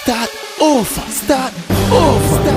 Start over, start over, start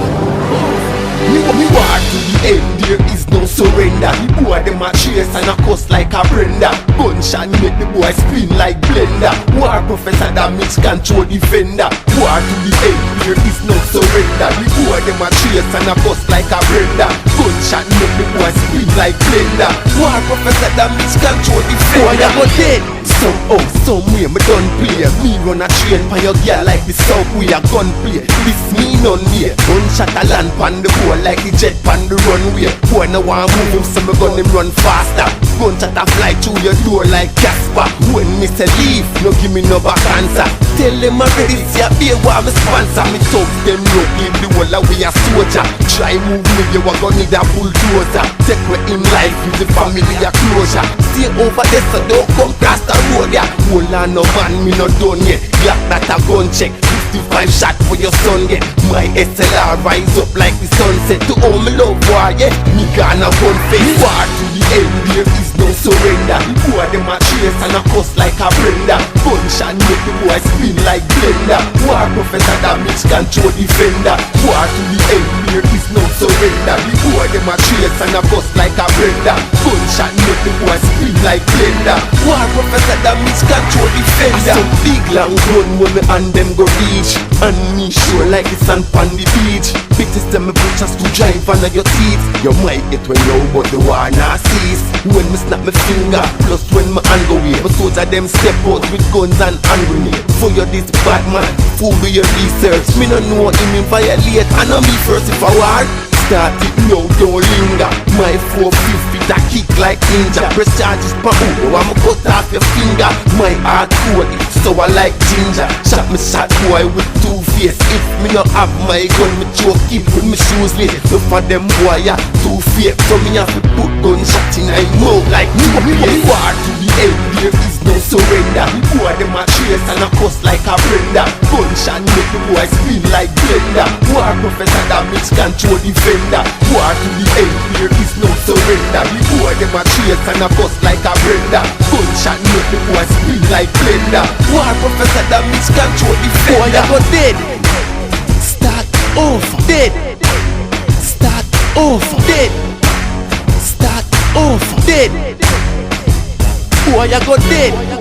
over. Me war to the end, there is no surrender. The boy dem a chase and a cuss like a Brenda. Gunshot make the boy spin like blender. War professor damage control defender. War to the end, there is no surrender. The boy dem a chase and a cuss like a Brenda. Gunshot make the boy spin like blender. War professor damage control defender. Boy a go dead. Somehow, somewhere me done play. Me run a train for your girl like the subway a gunplay. This me none here. Gunshot a land pan the boy like the jet pan the runway. Boy no want move him so me gun him run faster. Gunshot a fly through your door like Casper. When me say leave, no give me no back answer. Tell them already see a beer what me sponsor. Me thugs them no give the whole away a soldier. Try move me you a gun need a bulldozer. Take way in life with the family a closure. Stay over there so don't come cross the road ya. Hold on no man me not done yet. Glock that a gun check. 55 shot for your son yet. My SLR rise up like the sunset. To all me love war yeah. Me gonna gun face. War to the end there is no surrender. The boy dem a chase and a cuss like a Brenda. Gunshot make the boy spin like blender. War professor damage control defender. War to the end there is no surrender. The boy dem a chase and a cuss like a Brenda. Gunshot make the boy spin like blender. War professor damage control defender. Some big long gun when me and them go reach. And me sure like the sand on the beach. Biggest them me put just to drive under your teeth. You might get when low but the war nah cease. When me snap my finger, plus when my hand go away. But soldier them step out with guns and hand grenade. For you this bad man, fool do your research. Me no know him in violate, I know me first if I war. Start it now, don't linger. My 450 that kick like ninja. Press charges pa I'ma cut off your finger. My heart cold, so I like ginger. Shot me shot boy with two face. If me no have my gun, me choke him with me shoes lit. Look for them boy ya too fake. So me have to put gunshot in my mouth like two face. War to the end, there is no surrender. The boy dem a chase and a cuss like a Brenda. Gunshot make the boy spin like blender. War professor damage control defender. War to the end, there is no surrender. The boy dem a chase and a cuss like a Brenda. Gunshot make the boy spin like blender. War professor damage control defender. Boy a go dead. Start over. Dead. Start over. Dead. Start over. Dead. Boy a go dead.